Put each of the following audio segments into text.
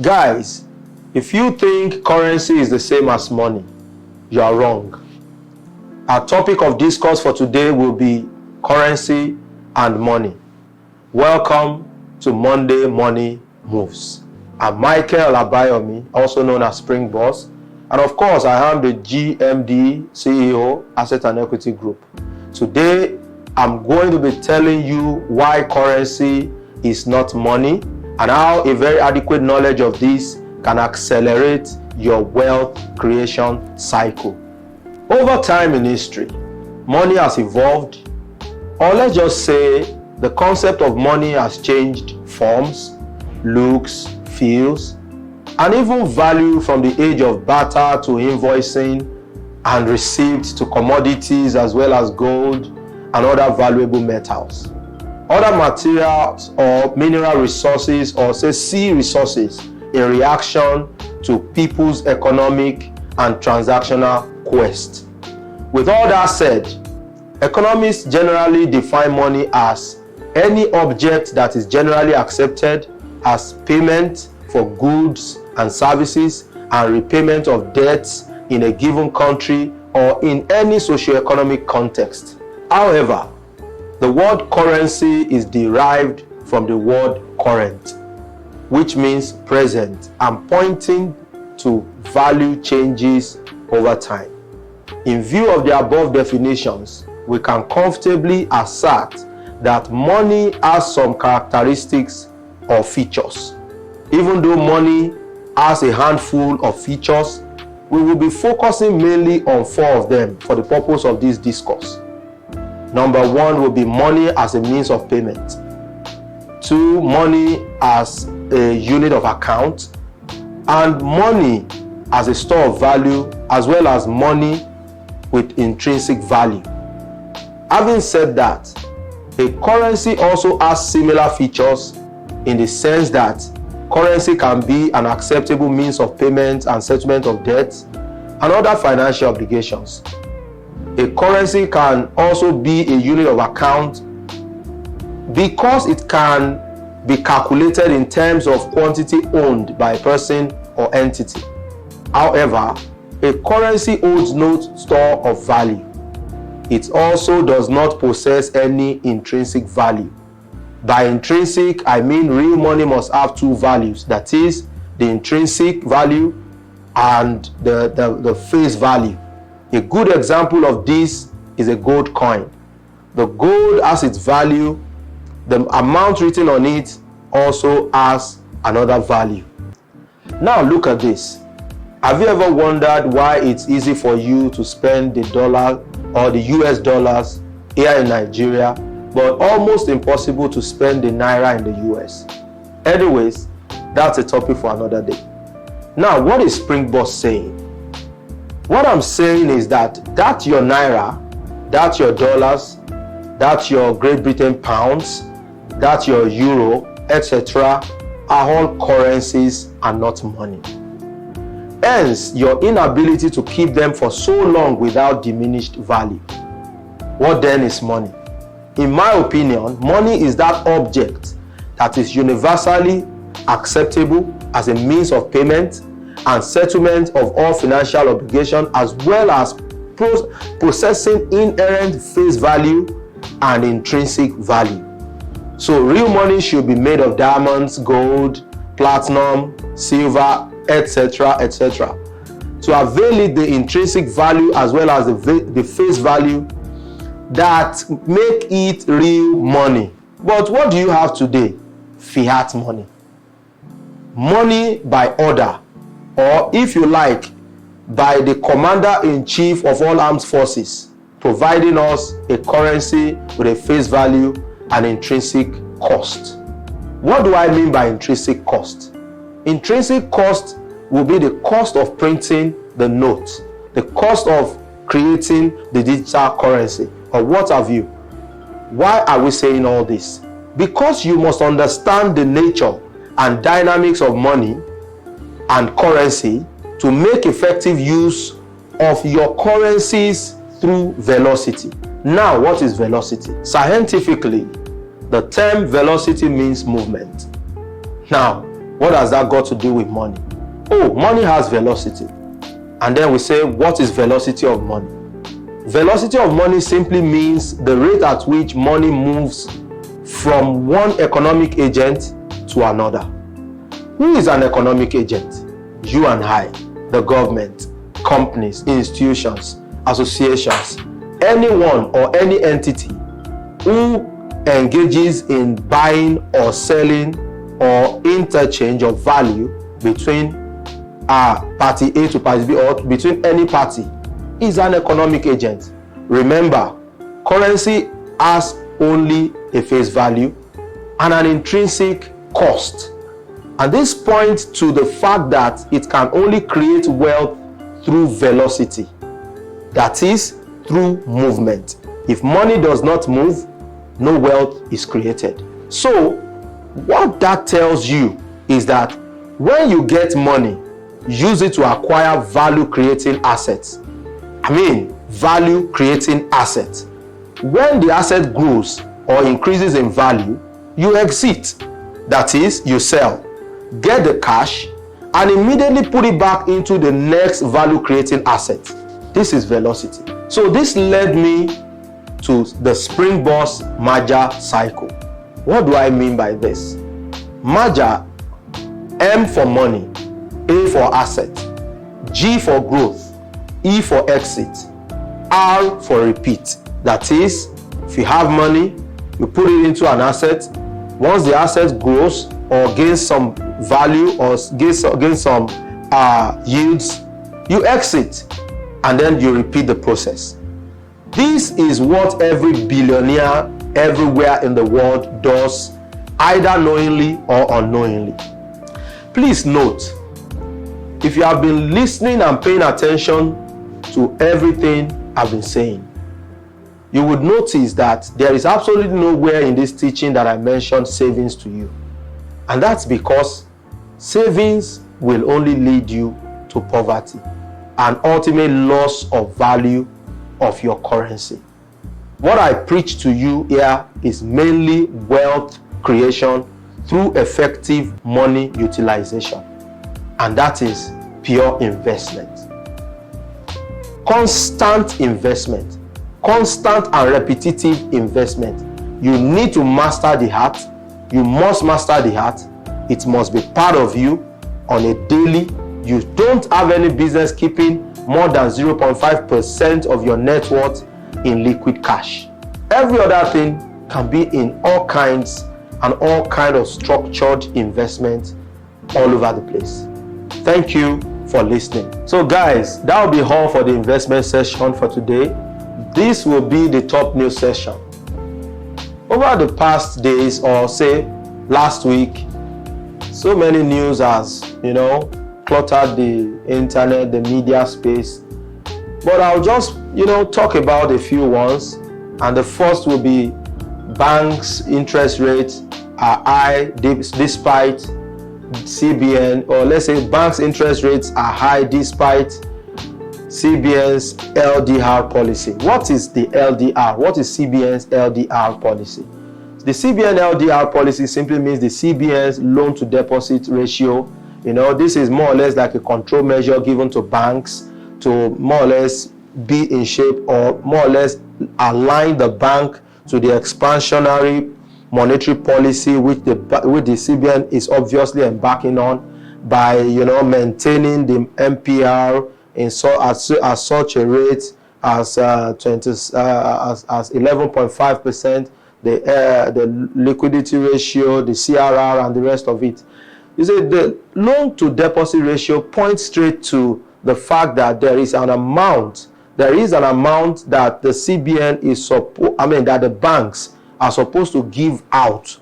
Guys, if you think currency is the same as money, you are wrong. Our topic of discourse for today will be currency and money. Welcome to Monday Money Moves. I'm Micael Abayomi, also known as Springbozz, and of course I am the GMD CEO, Asset and Equity Group. Today, I'm going to be telling you why currency is not money and how a very adequate knowledge of this can accelerate your wealth creation cycle. Over time in history, money has evolved, or let's just say the concept of money has changed forms, looks, feels, and even value from the age of barter to invoicing and receipts to commodities as well as gold and other valuable metals. Other materials or mineral resources, or say sea resources, in reaction to people's economic and transactional quest. With all that said, economists generally define money as any object that is generally accepted as payment for goods and services and repayment of debts in a given country or in any socio-economic context. However, the word currency is derived from the word current, which means present and pointing to value changes over time. In view of the above definitions, we can comfortably assert that money has some characteristics or features. Even though money has a handful of features, we will be focusing mainly on 4 of them for the purpose of this discourse. Number 1 will be money as a means of payment. 2, money as a unit of account. And money as a store of value, as well as money with intrinsic value. Having said that, a currency also has similar features in the sense that currency can be an acceptable means of payment and settlement of debts and other financial obligations. A currency can also be a unit of account because it can be calculated in terms of quantity owned by a person or entity. However, a currency holds no store of value. It also does not possess any intrinsic value. By intrinsic, I mean real money must have 2 values, that is, the intrinsic value and the face value. A good example of this is a gold coin. The gold has its value, the amount written on it also has another value. Now look at this. Have you ever wondered why it's easy for you to spend the dollar or the US dollars here in Nigeria, but almost impossible to spend the naira in the US? Anyways, that's a topic for another day. Now, what is Springbozz saying? What I'm saying is that your naira, that's your dollars, that's your Great Britain pounds, that's your euro, etc. are all currencies and not money. Hence, your inability to keep them for so long without diminished value. What then is money? In my opinion, money is that object that is universally acceptable as a means of payment and settlement of all financial obligations, as well as possessing inherent face value and intrinsic value. So real money should be made of diamonds, gold, platinum, silver, etc., etc. To avail it the intrinsic value as well as the face value that make it real money. But what do you have today? Fiat money. Money by order, or if you like, by the commander-in-chief of all armed forces, providing us a currency with a face value and intrinsic cost. What do I mean by intrinsic cost? Intrinsic cost will be the cost of printing the note, the cost of creating the digital currency, or what have you. Why are we saying all this? Because you must understand the nature and dynamics of money and currency to make effective use of your currencies through velocity. Now, what is velocity? Scientifically, the term velocity means movement. Now, What has that got to do with money? Oh, money has velocity. And then we say, what is velocity of money? Velocity of money simply means the rate at which money moves from one economic agent to another. Who is an economic agent? You and I, the government, companies, institutions, associations, anyone or any entity who engages in buying or selling or interchange of value between party A to party B, or between any party, is an economic agent. Remember, currency has only a face value and an intrinsic cost. And this points to the fact that it can only create wealth through velocity. That is, through movement. If money does not move, no wealth is created. So, what that tells you is that when you get money, use it to acquire value-creating assets. Value-creating assets. When the asset grows or increases in value, you exit. That is, you sell, get the cash, and immediately put it back into the next value-creating asset. This is velocity. So this led me to the Springbozz merger cycle. What do I mean by this? Merger, M for money, A for asset, G for growth, E for exit, R for repeat. That is, if you have money, you put it into an asset. Once the asset grows or gains some value or gains some yields, you exit and then you repeat the process. This is what every billionaire everywhere in the world does, either knowingly or unknowingly. Please note, if you have been listening and paying attention to everything I've been saying, you would notice that there is absolutely nowhere in this teaching that I mentioned savings to you. And that's because savings will only lead you to poverty and ultimate loss of value of your currency. What I preach to you here is mainly wealth creation through effective money utilization. And that is pure investment. Constant investment. Constant and repetitive investment. You need to master the art. You must master the art. It must be part of you on a daily. You don't have any business keeping more than 0.5% of your net worth in liquid cash. Every other thing can be in all kinds of structured investment all over the place. Thank you for listening. So guys, that will be all for the investment session for today. This will be the top news session. Over the past days, or say last week, so many news has, cluttered the internet, the media space. But I'll just, talk about a few ones. And the first will be banks' interest rates are high despite CBN, or let's say banks' interest rates are high despite CBN's LDR policy. What is the LDR? What is CBN's LDR policy? The CBN LDR policy simply means the CBN's loan to deposit ratio. This is more or less like a control measure given to banks to more or less be in shape or more or less align the bank to the expansionary monetary policy which the CBN is obviously embarking on by maintaining the MPR at such a rate as 11.5%, the liquidity ratio, the CRR, and the rest of it. You see, the loan to deposit ratio points straight to the fact that there is an amount that the CBN is that the banks are supposed to give out.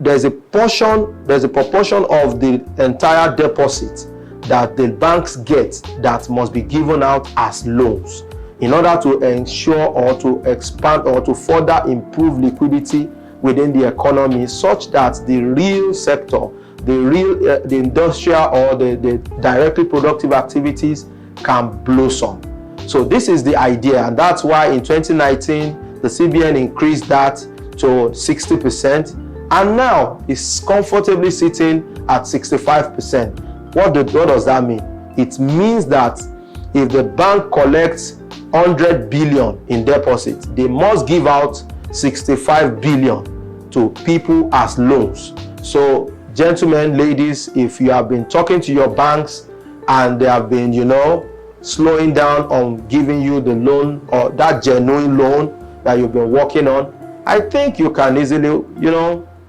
There's a proportion of the entire deposit that the banks get that must be given out as loans in order to ensure or to expand or to further improve liquidity within the economy, such that the real sector, the industrial or the directly productive activities can blossom. So this is the idea, and that's why in 2019 the CBN increased that to 60%. and now is comfortably sitting at 65%. What does that mean? It means that if the bank collects 100 billion in deposit, they must give out 65 billion to people as loans. So gentlemen, ladies, if you have been talking to your banks and they have been, slowing down on giving you the loan or that genuine loan that you've been working on, I think you can easily,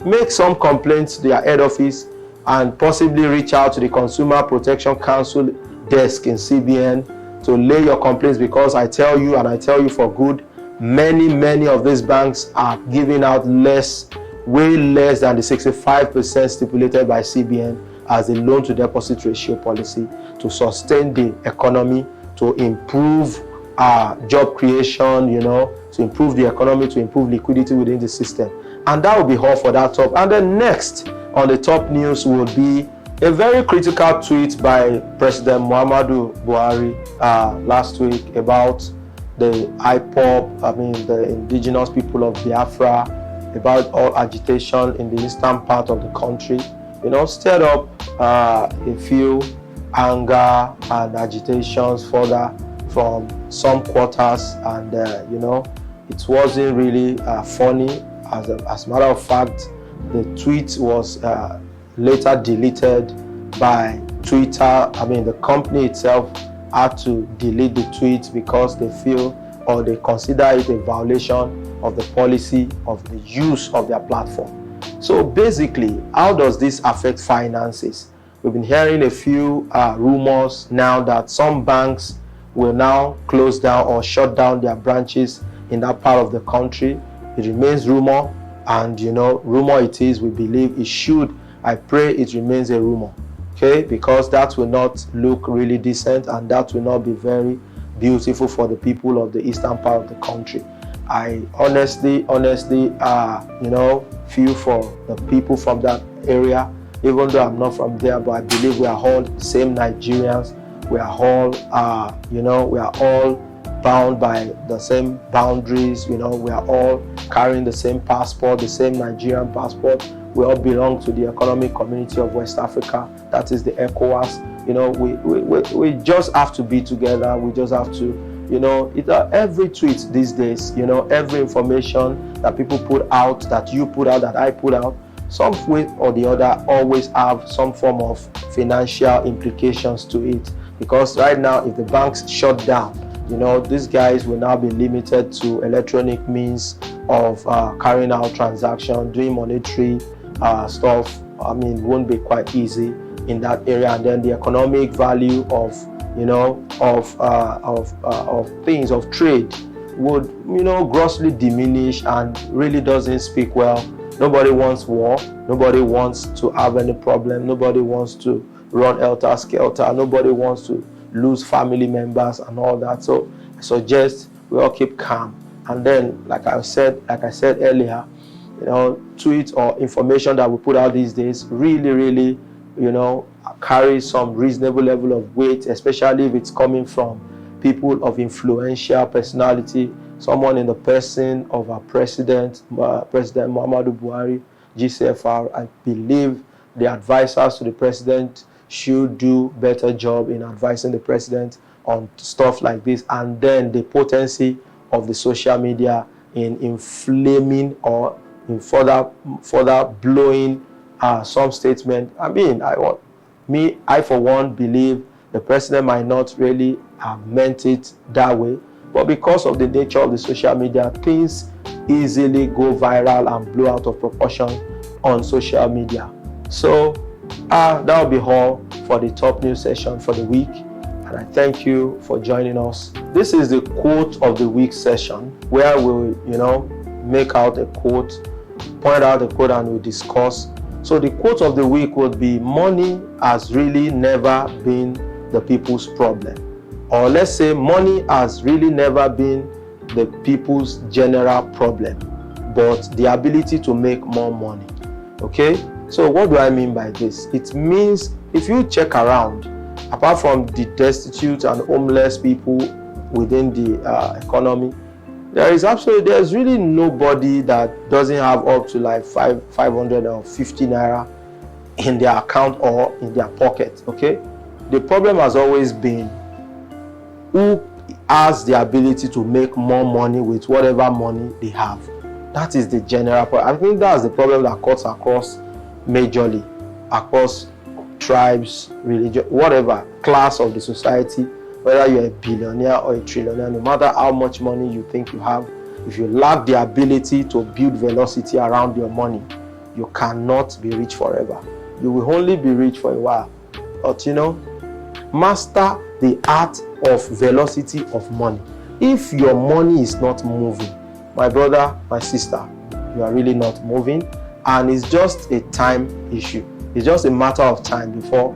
make some complaints to their head office and possibly reach out to the Consumer Protection Council desk in CBN to lay your complaints, because I tell you, and I tell you for good, many of these banks are giving out way less than the 65% stipulated by CBN as a loan to deposit ratio policy to sustain the economy, to improve job creation, to improve the economy, to improve liquidity within the system. And that will be all for that top. And then next on the top news will be a very critical tweet by President Muhammadu Buhari last week about the IPOB, the indigenous people of Biafra, about all agitation in the eastern part of the country, stirred up a few anger and agitations further from some quarters, and it wasn't really funny. As a matter of fact, the tweet was later deleted by Twitter. The company itself had to delete the tweet because they feel or they consider it a violation of the policy of the use of their platform. So basically, how does this affect finances? We've been hearing a few rumors now that some banks will now close down or shut down their branches in that part of the country. It remains rumor, and rumor it is. We believe it should. I pray it remains a rumor, okay? Because that will not look really decent, and that will not be very beautiful for the people of the eastern part of the country. I honestly, feel for the people from that area, even though I'm not from there, but I believe we are all the same Nigerians. We are all, we are all bound by the same boundaries. We are all carrying the same passport, the same Nigerian passport. We all belong to the Economic Community of West Africa. That is the ECOWAS. We just have to be together. We just have to, every tweet these days, every information that people put out, that you put out, that I put out, some way or the other always have some form of financial implications to it. Because right now, if the banks shut down, these guys will now be limited to electronic means of carrying out transactions, doing monetary stuff. Won't be quite easy in that area, and then the economic value of things, of trade, would grossly diminish, and really doesn't speak well. Nobody wants war. Nobody wants to have any problem. Nobody wants to run helter-skelter. Nobody wants to lose family members and all that. So I suggest we all keep calm. And then, like I said earlier, tweets or information that we put out these days really, carry some reasonable level of weight, especially if it's coming from people of influential personality, someone in the person of our President Muhammadu Buhari, GCFR. I believe the advisors to the President should do better job in advising the President on stuff like this, and then the potency of the social media in inflaming or in further blowing some statement. I for one believe the President might not really have meant it that way, but because of the nature of the social media, things easily go viral and blow out of proportion on social media. So that will be all for the top news session for the week, and I thank you for joining us. This is the quote of the week session, where we'll make out a quote, point out the quote, and we'll discuss. So the quote of the week would be, money has really never been the people's problem. Or let's say, money has really never been the people's general problem, but the ability to make more money. Okay? So what do I mean by this? It means, if you check around, apart from the destitute and homeless people within the economy, There's really nobody that doesn't have up to like 550 naira in their account or in their pocket. Okay, the problem has always been who has the ability to make more money with whatever money they have. That is the general problem. I think that's the problem that cuts across majorly, across tribes, religion, whatever class of the society, whether you're a billionaire or a trillionaire, no matter how much money you think you have, if you lack the ability to build velocity around your money, you cannot be rich forever. You will only be rich for a while. But master the art of velocity of money. If your money is not moving, my brother, my sister, you are really not moving, and it's just a time issue. It's just a matter of time before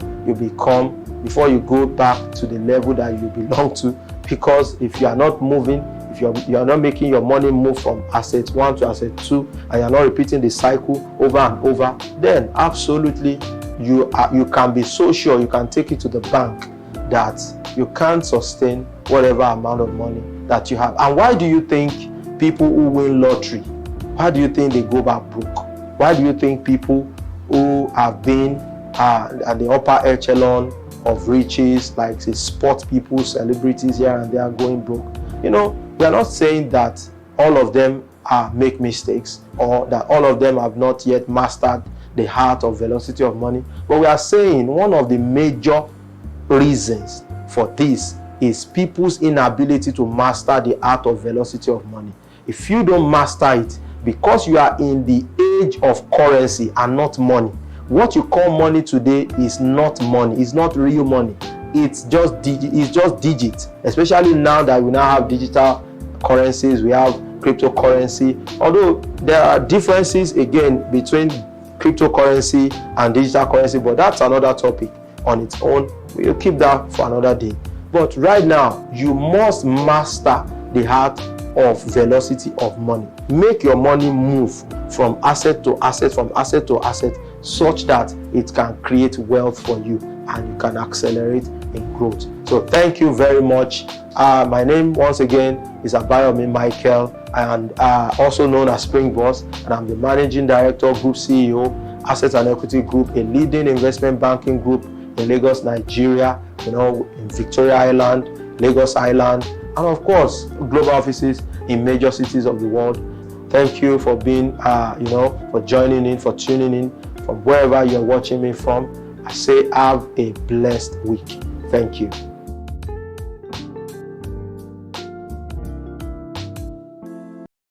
you go back to the level that you belong to. Because if you are not moving, if you are not making your money move from asset 1 to asset 2, and you are not repeating the cycle over and over, then absolutely you can be so sure, you can take it to the bank that you can't sustain whatever amount of money that you have. And why do you think people who win lottery, why do you think they go back broke? Why do you think people who have been at the upper echelon of riches, like say sport people, celebrities here and there, going broke? We are not saying that all of them make mistakes, or that all of them have not yet mastered the art of velocity of money, but we are saying one of the major reasons for this is people's inability to master the art of velocity of money. If you don't master it, because you are in the age of currency and not money, what you call money today is not money, it's not real money, it's just digits. Especially now that we now have digital currencies, we have cryptocurrency, although there are differences again between cryptocurrency and digital currency, but that's another topic on its own. We'll keep that for another day. But right now, you must master the art of velocity of money. Make your money move from asset to asset, from asset to asset, such that it can create wealth for you and you can accelerate in growth. So thank you very much. My name once again is Abayomi Micael, and also known as Springbozz, and I'm the Managing Director, Group CEO, Assets and Equity Group, a leading investment banking group in Lagos, Nigeria, in Victoria Island, Lagos Island, and of course, global offices in major cities of the world. Thank you for being, for joining in, for tuning in from wherever you're watching me from. I say have a blessed week. Thank you.